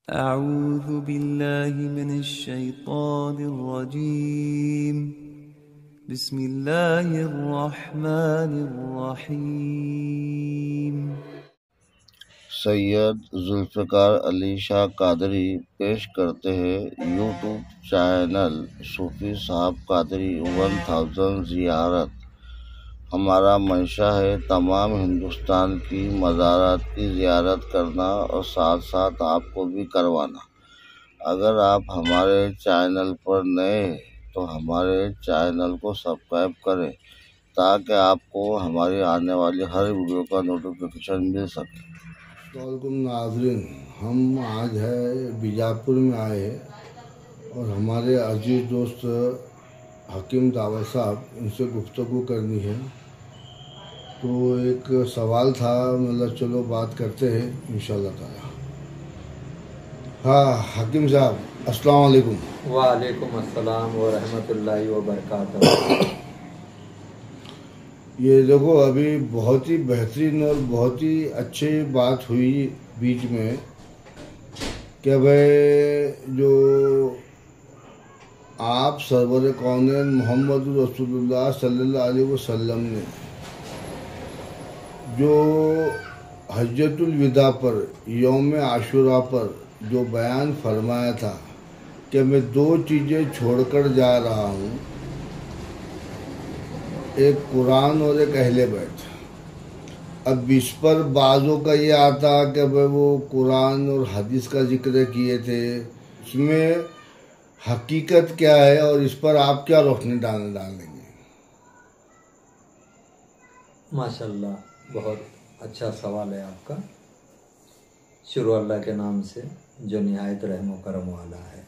أعوذ بالله من الشيطان الرجيم بسم الله الرحمن الرحيم سید ذوالفقار علی شاہ قادری پیش کرتے ہیں یوٹیوب چینل صوفی صاحب قادری 1000 زیارت۔ ہمارا منشا ہے تمام ہندوستان کی مزارات کی زیارت کرنا اور ساتھ ساتھ آپ کو بھی کروانا۔ اگر آپ ہمارے چینل پر نئے ہیں تو ہمارے چینل کو سبسکرائب کریں تاکہ آپ کو ہماری آنے والی ہر ویڈیو کا نوٹیفیکیشن مل سکے۔ السلام علیکم ناظرین، ہم آج ہے بیجاپور میں آئے ہیں اور ہمارے عزیز دوست حکیم دعوت صاحب ان سے گفتگو کرنی ہے، تو ایک سوال تھا، مطلب چلو بات کرتے ہیں انشاءاللہ تعالی۔ ہاں حکیم صاحب السلام علیکم۔ وعلیکم السلام ورحمۃ اللہ وبرکاتہ۔ یہ دیکھو ابھی بہت ہی بہترین اور بہت ہی اچھی بات ہوئی بیچ میں کہ بھائی جو آپ سرور کونین محمد رسول اللہ صلی اللہ علیہ وسلم نے جو حجۃ الوداع پر یوم عاشوراء پر جو بیان فرمایا تھا کہ میں دو چیزیں چھوڑ کر جا رہا ہوں، ایک قرآن اور ایک اہل بیت۔ اب اس پر بعضوں کا یہ آتا کہ وہ قرآن اور حدیث کا ذکر کیے تھے، اس میں حقیقت کیا ہے اور اس پر آپ کیا روشنی ڈالیں گے؟ ماشاءاللہ، بہت اچھا سوال ہے آپ کا۔ شروع اللہ کے نام سے جو نہایت رحم و کرم والا ہے۔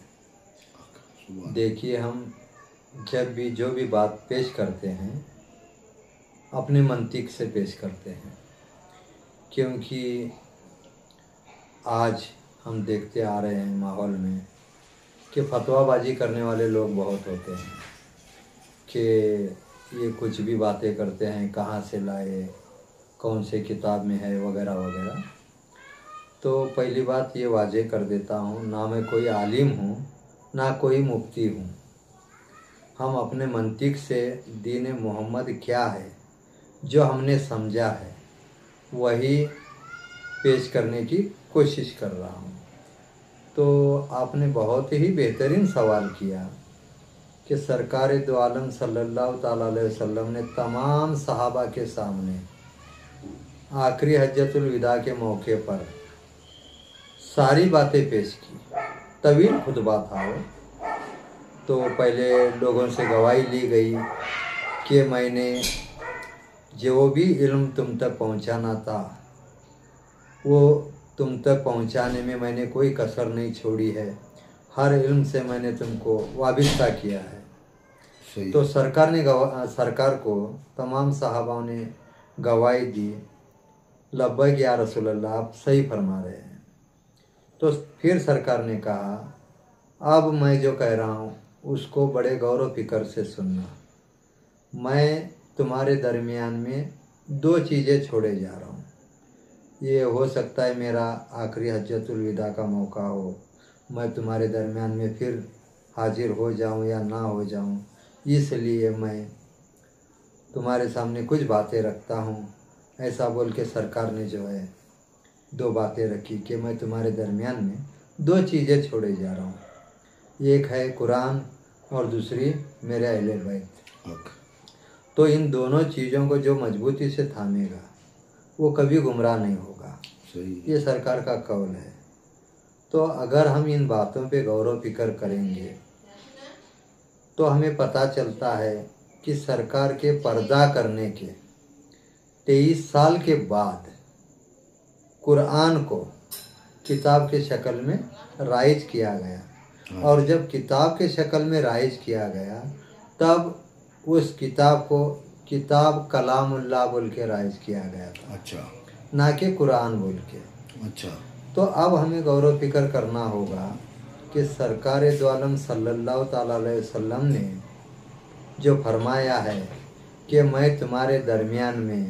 دیکھیے، ہم جب بھی جو بھی بات پیش کرتے ہیں اپنے منطق سے پیش کرتے ہیں، کیونکہ آج ہم دیکھتے آ رہے ہیں ماحول میں کہ فتویٰ بازی کرنے والے لوگ بہت ہوتے ہیں کہ یہ کچھ بھی باتیں کرتے ہیں، کہاں سے لائے، کون سے کتاب میں ہے، وغیرہ وغیرہ۔ تو پہلی بات یہ واضح کر دیتا ہوں، نہ میں کوئی عالم ہوں نہ کوئی مفتی ہوں۔ ہم اپنے منطق سے دین محمد کیا ہے جو ہم نے سمجھا ہے وہی پیش کرنے کی کوشش کر رہا ہوں۔ تو آپ نے بہت ہی بہترین سوال کیا کہ سرکار دو عالم صلی اللہ تعالیٰ علیہ وسلم نے تمام صحابہ کے سامنے آخری حجۃ الوداع کے موقع پر ساری باتیں پیش کی۔ طویل خطبہ تھا وہ۔ تو پہلے لوگوں سے گواہی لی گئی کہ میں نے جو بھی علم تم تک پہنچانا تھا وہ تم تک پہنچانے میں نے کوئی کسر نہیں چھوڑی ہے، ہر علم سے میں نے تم کو وابستہ کیا ہے۔ تو سرکار کو تمام صحابہ نے گواہی دی، لبیک یا رسول اللہ، آپ صحیح فرما رہے ہیں۔ تو پھر سرکار نے کہا اب میں جو کہہ رہا ہوں اس کو بڑے غور و فکر سے سننا۔ میں تمہارے درمیان میں دو چیزیں چھوڑے جا رہا ہوں۔ یہ ہو سکتا ہے میرا آخری حجۃ الوداع کا موقع ہو، میں تمہارے درمیان میں پھر حاضر ہو جاؤں یا نہ ہو جاؤں، اس لیے میں تمہارے سامنے کچھ باتیں رکھتا ہوں۔ ایسا بول کے سرکار نے جو ہے دو باتیں رکھی کہ میں تمہارے درمیان میں دو چیزیں چھوڑے جا رہا ہوں، ایک ہے قرآن اور دوسری میرے اہل بیت۔ تو ان دونوں چیزوں کو جو مضبوطی سے تھامے گا وہ کبھی گمراہ نہیں ہوگا، یہ سرکار کا قول ہے۔ تو اگر ہم ان باتوں پہ غور و فکر کریں گے تو ہمیں پتہ چلتا ہے کہ سرکار کے پردہ کرنے کے 23 سال کے بعد قرآن کو کتاب کے شکل میں رائج کیا گیا، اور جب کتاب کے شکل میں رائج کیا گیا تب اس کتاب کو کتاب کلام اللہ بول کے رائج کیا گیا تھا، نہ کہ قرآن بول کے۔ تو اب ہمیں غور و فکر کرنا ہوگا کہ سرکار دو عالم صلی اللہ تعالیٰ علیہ وسلم نے جو فرمایا ہے کہ میں تمہارے درمیان میں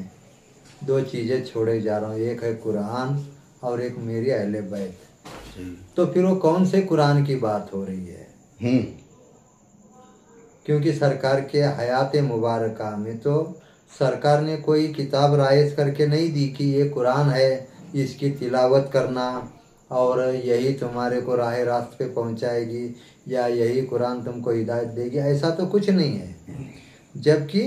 دو چیزیں چھوڑے جا رہا ہوں، ایک ہے قرآن اور ایک میری اہل بیت۔ तो फिर वो कौन से कुरान की बात हो रही है? क्योंकि सरकार के हयात मुबारका में तो सरकार ने कोई किताब राइज करके नहीं दी कि ये कुरान है, इसकी तिलावत करना और यही तुम्हारे को राह रास्त पे पहुंचाएगी या यही कुरान तुमको हिदायत देगी, ऐसा तो कुछ नहीं है। जबकि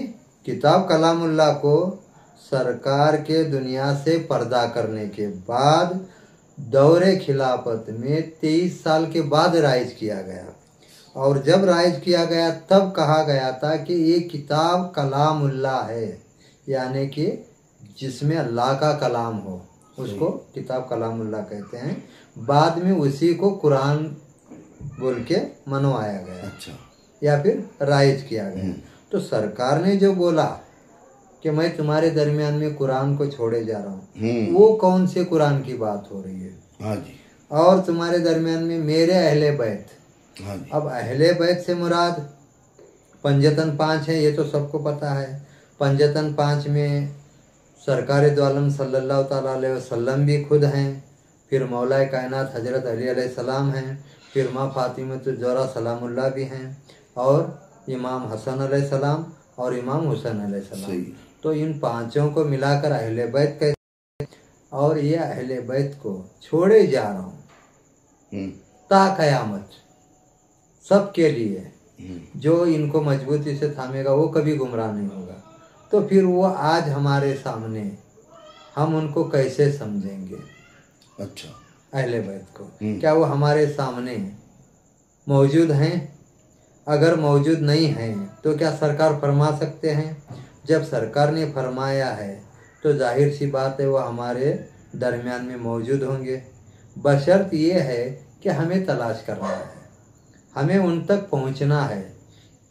किताब कलामुल्लाह को सरकार के दुनिया से पर्दा करने के बाद दौरे खिलाफत में 23 साल के बाद राइज किया गया, और जब राइज किया गया तब कहा गया था कि ये किताब कलामुल्लाह है, यानी कि जिसमें अल्लाह का कलाम हो उसको किताब कलामुल्लाह कहते हैं। बाद में उसी को कुरान बोल के मनवाया गया, अच्छा, या फिर राइज किया गया। तो सरकार ने जो बोला कि मैं तुम्हारे दरमियान में कुरान को छोड़े जा रहा हूँ, वो कौन से कुरान की बात हो रही है? हाँ जी। और तुम्हारे दरमियान में मेरे अहले बैत, हाँ जी। अब अहले बैत से मुराद पंजतन 5 है, ये तो सबको पता है। पंजतन 5 में सरकार दो आलम सल्लल्लाहु ताला अलैहि वसल्लम भी खुद हैं, फिर मौलाए कायनात हजरत अली अलैहिस्सलाम हैं, फिर माँ फातिमतुज़ ज़हरा सलामुल्लाह भी हैं, और इमाम हसन अलैहिस्सलाम और इमाम हुसैन अलैहिस्सलाम। तो इन 5 को मिलाकर अहले बैत कहते हैं, और ये अहले बैत को छोड़े जा रहा हूँ ता क़यामत, सबके लिए। जो इनको मजबूती से थामेगा वो कभी गुमराह नहीं होगा। तो फिर वो आज हमारे सामने, हम उनको कैसे समझेंगे? अच्छा, अहले बैत को क्या वो हमारे सामने मौजूद हैं? अगर मौजूद नहीं हैं तो क्या सरकार फरमा सकते हैं? जब सरकार ने फरमाया है तो जाहिर सी बात है वो हमारे दरमियान में मौजूद होंगे। बशर्त ये है कि हमें तलाश करना है, हमें उन तक पहुंचना है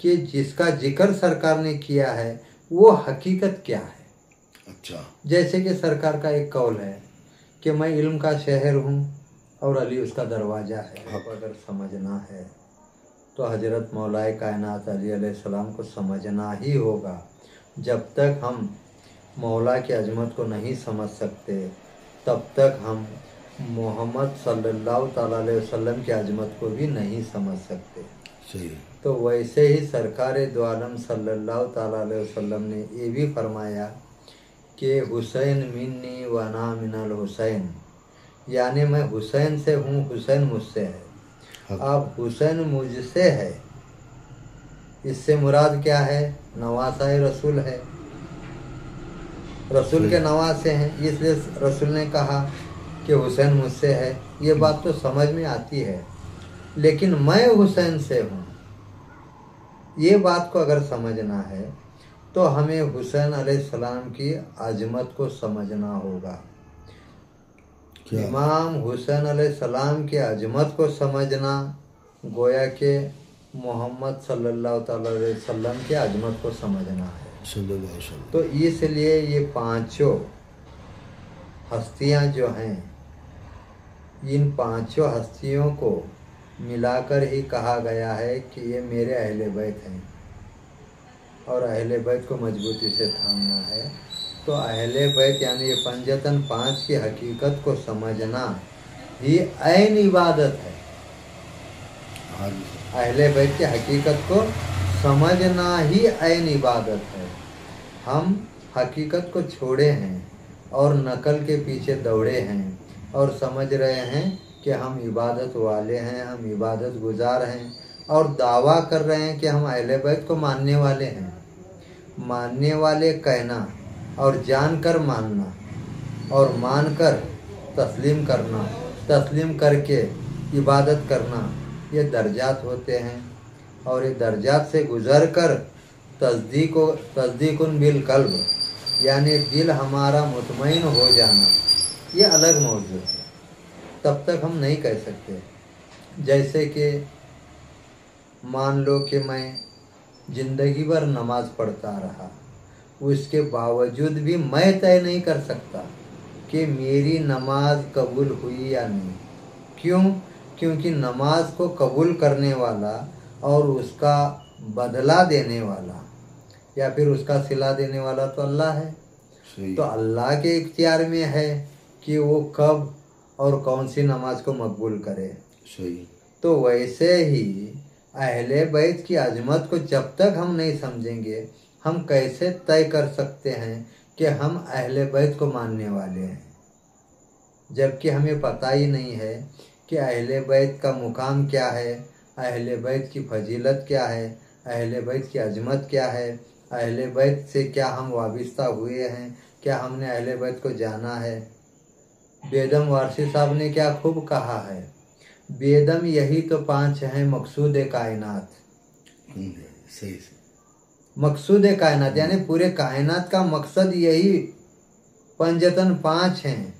कि जिसका जिक्र सरकार ने किया है वो हकीकत क्या है। अच्छा, जैसे कि सरकार का एक कौल है कि मैं इल्म का शहर हूँ और अली उसका दरवाज़ा है। अब अगर समझना है तो हजरत मौलाए कायनात अली अलैहिस्सलाम को समझना ही होगा। जब तक हम मौला की अजमत को नहीं समझ सकते तब तक हम मोहम्मद सल्लल्लाहु ताला अलैहि वसल्लम की अजमत को भी नहीं समझ सकते। सही। तो वैसे ही सरकार दो आलम सल्लल्लाहु ताला अलैहि वसल्लम ने ये भी फरमाया कि हुसैन मिन्नी व अना मिनल हुसैन, यानी मैं हुसैन से हूँ, हुसैन मुझसे है। अब हुसैन मुझसे है, इससे मुराद क्या है? नवासा रसूल है, रसूल के नवासे हैं, इसलिए रसूल ने कहा कि हुसैन मुझसे है। ये बात तो समझ में आती है, लेकिन मैं हुसैन से हूँ, ये बात को अगर समझना है तो हमें हुसैन अलैहिस्सलाम की अजमत को समझना होगा। इमाम हुसैन अलैहिस्सलाम की अजमत को समझना गोया के मोहम्मद सल्लल्लाहु ताला अलैहि वसल्लम की अजमत को समझना है। तो इसलिए ये 5 हस्तियां जो हैं, इन 5 हस्तियों को मिलाकर ही कहा गया है कि ये मेरे अहले बैत हैं, और अहले बैत को मजबूती से थामना है। तो अहले बैत यानी ये पंजतन 5 की हकीकत को समझना ही ऐन इबादत है। अहले बैत की हकीकत को समझना ही ऐन इबादत है। हम हकीकत को छोड़े हैं और नकल के पीछे दौड़े हैं और समझ रहे हैं कि हम इबादत वाले हैं, हम इबादत गुजार हैं, और दावा कर रहे हैं कि हम अहले बैत को मानने वाले हैं। मानने वाले कहना और जानकर मानना और मानकर तस्लीम करना, तस्लीम करके इबादत करना, ये दर्जात होते हैं। और ये दर्जात से गुज़र कर तस्दीकुन बिल कल्ब, यानी दिल हमारा मुतमईन हो जाना, ये अलग मौजूद है। तब तक हम नहीं कह सकते। जैसे कि मान लो कि मैं ज़िंदगी भर नमाज पढ़ता रहा, उसके बावजूद भी मैं तय नहीं कर सकता कि मेरी नमाज कबूल हुई या नहीं। क्यों? क्योंकि नमाज को कबूल करने वाला और उसका बदला देने वाला या फिर उसका सिला देने वाला तो अल्लाह है। तो अल्लाह के इख्तियार में है कि वो कब और कौन सी नमाज को मकबूल करे। सही। तो वैसे ही अहले बैत की अजमत को जब तक हम नहीं समझेंगे, हम कैसे तय कर सकते हैं कि हम अहले बैत को मानने वाले हैं, जबकि हमें पता ही नहीं है कि अहले बैत का मुकाम क्या है, अहले बैत की फजीलत क्या है, अहले बैत की अजमत क्या है, अहले बैत से क्या हम वाबिस्ता हुए हैं, क्या हमने अहले बैत को जाना है। बेदम वारसी साहब ने क्या खूब कहा है, बेदम यही तो 5 हैं मकसूद कायनात। सही। मकसूद कायनात यानी पूरे कायनात का मकसद यही पंजतन 5 हैं,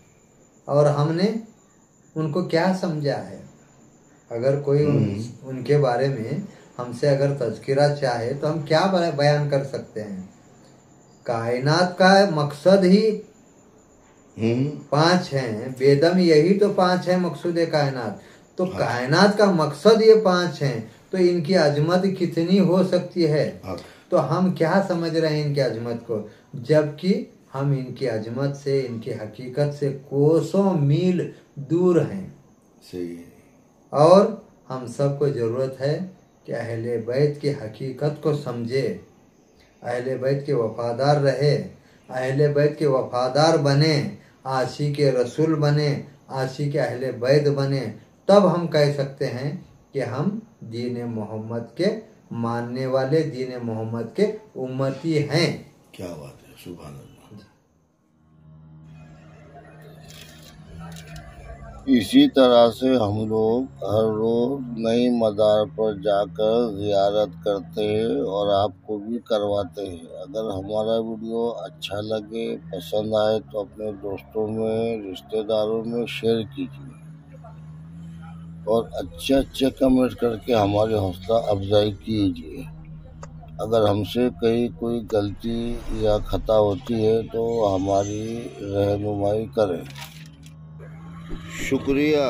और हमने उनको क्या समझा है। अगर कोई उनके बारे में हमसे अगर तज़किरा चाहे तो हम क्या बयान कर सकते हैं। कायनात का मकसद ही 5 हैं, बेदम यही तो 5 हैं मकसूद कायनात। तो कायनात का मकसद ये 5 हैं, तो इनकी अजमत कितनी हो सकती है। तो हम क्या समझ रहे हैं इनकी अजमत को, जबकि हम इनकी अजमत से, इनकी हकीकत से कोसों मील दूर हैं। सही। और हम सबको ज़रूरत है कि अहले बैत की हकीकत को समझे, अहले बैत के वफादार रहे, अहले बैत के वफादार बने, आशिक रसूल बने, आशिक अहले बैत बने। तब हम कह सकते हैं कि हम दीन मोहम्मद के मानने वाले, दीन मोहम्मद के उम्मती हैं। क्या बात है, सुभान अल्लाह। इसी तरह से हम लोग हर रोज नई मज़ार पर जाकर ज़ियारत करते हैं और आपको भी करवाते हैं। अगर हमारा वीडियो अच्छा लगे, पसंद आए तो अपने दोस्तों में, रिश्तेदारों में शेयर कीजिए और अच्छे कमेंट करके हमारी हौसला अफजाई कीजिए। अगर हमसे कहीं कोई गलती या खता होती है तो हमारी रहनुमाई करें। शुक्रिया।